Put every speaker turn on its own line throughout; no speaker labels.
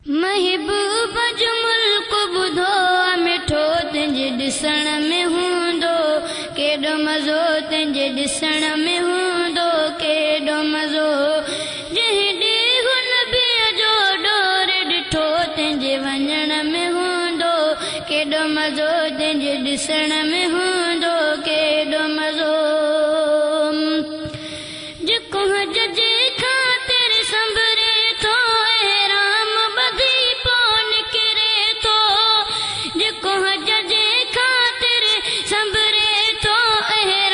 महबूब जो मुल्क बुधो मिठो तुंहिंजे ॾिसण में हूंदो केॾो मज़ो तुंहिंजे ॾिसण में हूंदो केॾो मज़ो जंहिं ॾींहुं नबीअ जो ॾोर ॾिठो तुंहिंजे वञण में हूंदो केॾो मज़ो तुंहिंजे ॾिसण में हूंदो केॾो मज़ो जेको हज जे ख़ातिर संभरे थो राम ॿधी पोइ निकिरे थो जेको हज जे ख़ातिर संभरे थो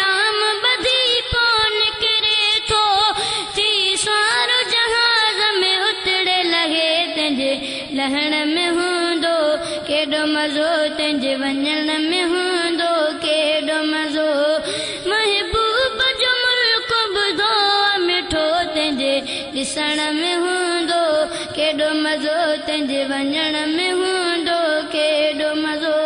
राम ॿधी पोइ निकिरे थो थी सवार जहाज़ में उतरे लहे तुंहिंजे लहण में हूंदो केॾो मज़ो तुंहिंजे वञण में हूंदो केॾो मज़ो महबूब जो मुल्क ॿुधो मिठो तुंहिंजे ॾिसण में हूंदो केॾो मज़ो तुंहिंजे वञण में हूंदो केॾो मज़ो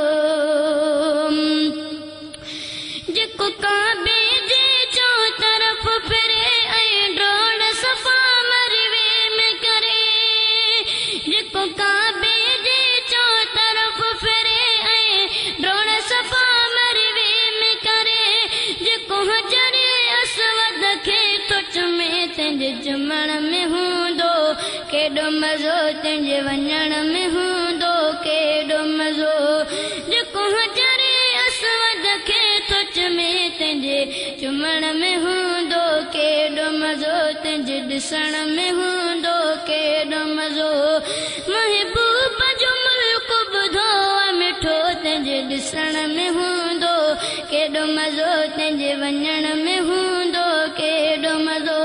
जेको काबे जे चों तरफ़ फिरे ऐं ड्रोण सफ़ा मरवे में करे जेको काबे जे चों तरफ़ फिरे ऐं ड्रोण सफ़ा मरवे में करे जेको हजर असवद खे तो चुमे तुंहिंजे चुमण में हूंदो केॾो मज़ो तुंहिंजे वञण में हूंदो केॾो मज़ो जेको हजर असवद खे तो चुमे तुंहिंजे चुमण में हूंदो केॾो मज़ो तुंहिंजे ॾिसण में हूंदो केॾो मज़ो महबूब जो मुल्क ॿुधो मिठो तुंहिंजे ॾिसण में हूंदो केॾो मज़ो तुंहिंजे वञण में हूंदो केॾो मज़ो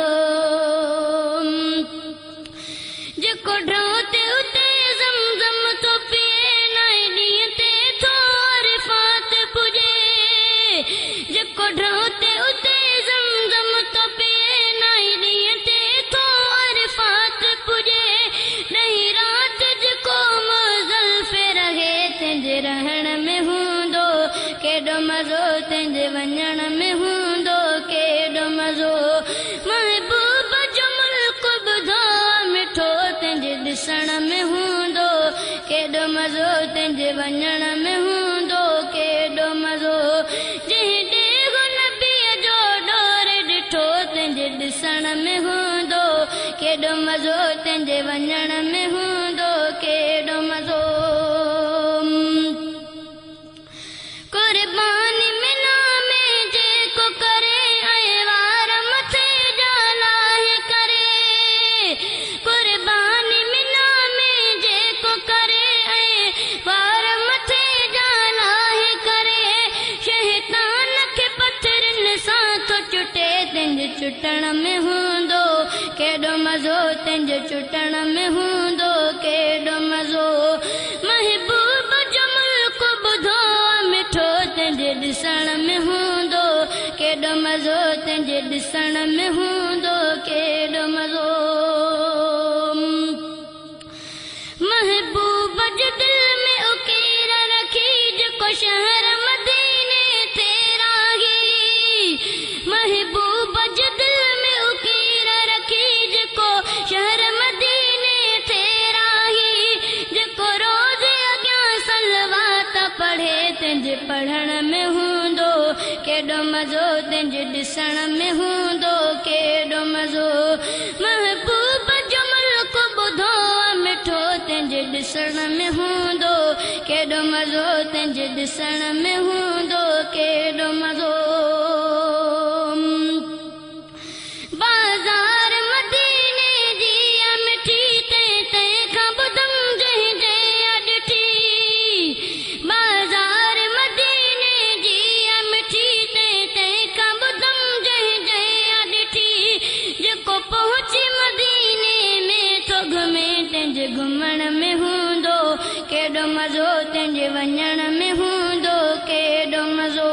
जेको ड्रो ते उते ज़मज़म थो पीए नए ॾींहं ते थो अरफ़ात पुॼे जेको ड्रो ते उते ज़मज़म थो पीए नए ॾींहं ते थो अरफ़ात पुॼे ॾहीं राति जेको मुज़ल्फ़े रहे तुंहिंजे रहण में हूंदो केॾो मज़ो तुंहिंजे वञण में हूंदो केॾो मज़ो महबूब जो मुल्क ॿुधो मिठो तुंहिंजे ॾिसण में हूंदो केॾो मज़ो तुंहिंजे वञण में हूंदो केॾो मज़ो जंहिं ॾींहुं नबीअ जो ॾोर ॾिठो तुंहिंजे ॾिसण में हूंदो केॾो मज़ो तुंहिंजे वञण में हूंदो केॾो मज़ो कुर्बानी मिना में जेको करे ऐं वार मथे जा लाहे करे कुर्बानी मिना में जेको करे ऐं वार मथे जा लाहे करे शैतान खे पथरनि सां थो चुटे तुंहिंजे चुटण में हूंदो केॾो मज़ो तुंहिंजे चुटण में हूंदो केॾो मज़ो महबूब जो मुल्क ॿुधो मिठो तुंहिंजे ॾिसण में हूंदो केॾो मज़ो तुंहिंजे ॾिसण में हूंदो केॾो मज़ो महबूब जो दिल में उकीर रखी जेको शहर मदीने ते राही महबूब जो दिल में उकीर रखी जेको शहर मदीने ते राही जेको रोज़ अॻियां सलवात पढ़े तुंहिंजे पढ़ण में हूंदो केॾो मज़ो तुंहिंजे ॾिसण में हूंदो केॾो मज़ो महबूब जो मुल्क ॿुधो मिठो तुंहिंजे ॾिसण में हूंदो केॾो मज़ो तुंहिंजे ॾिसण में हूंदो केॾो मज़ो बाज़ार मदीने जी मिठी तंहिंखां ॿुधम जंहिं जंहिं ॾिठी बाज़ार मदीने जी मिठी तंहिंखां ॿुधम जंहिं जंहिं ॾिठी जेको पहुची मदीने में थो घुमे तुंहिंजे घुमण में हूंदो केॾो मज़ो तुंहिंजे वञण में हूंदो केॾो मज़ो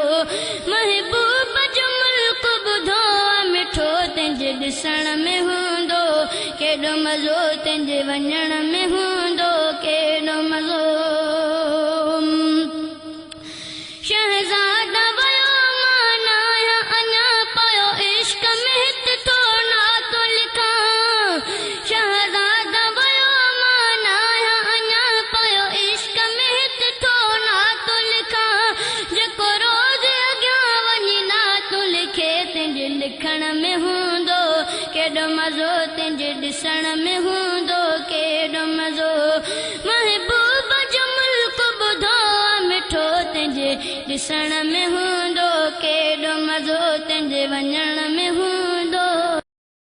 महबूब जो मुल्क ॿुधो मिठो तुंहिंजे ॾिसण में हूंदो केॾो मज़ो तुंहिंजे वञण में हूंदो केॾो मज़ो शहज़ादा वयो मां न आहियां अञा पियो इश्क में हिते थो नातो लिखां शहज़ादा वयो मां न आहियां लिखण में हूंदो केॾो मज़ो तुंहिंजे ॾिसण में हूंदो केॾो मज़ो महबूब जो मुल्क ॿुधो मिठो तुंहिंजे ॾिसण में हूंदो केॾो मज़ो तुंहिंजे वञण में हूंदो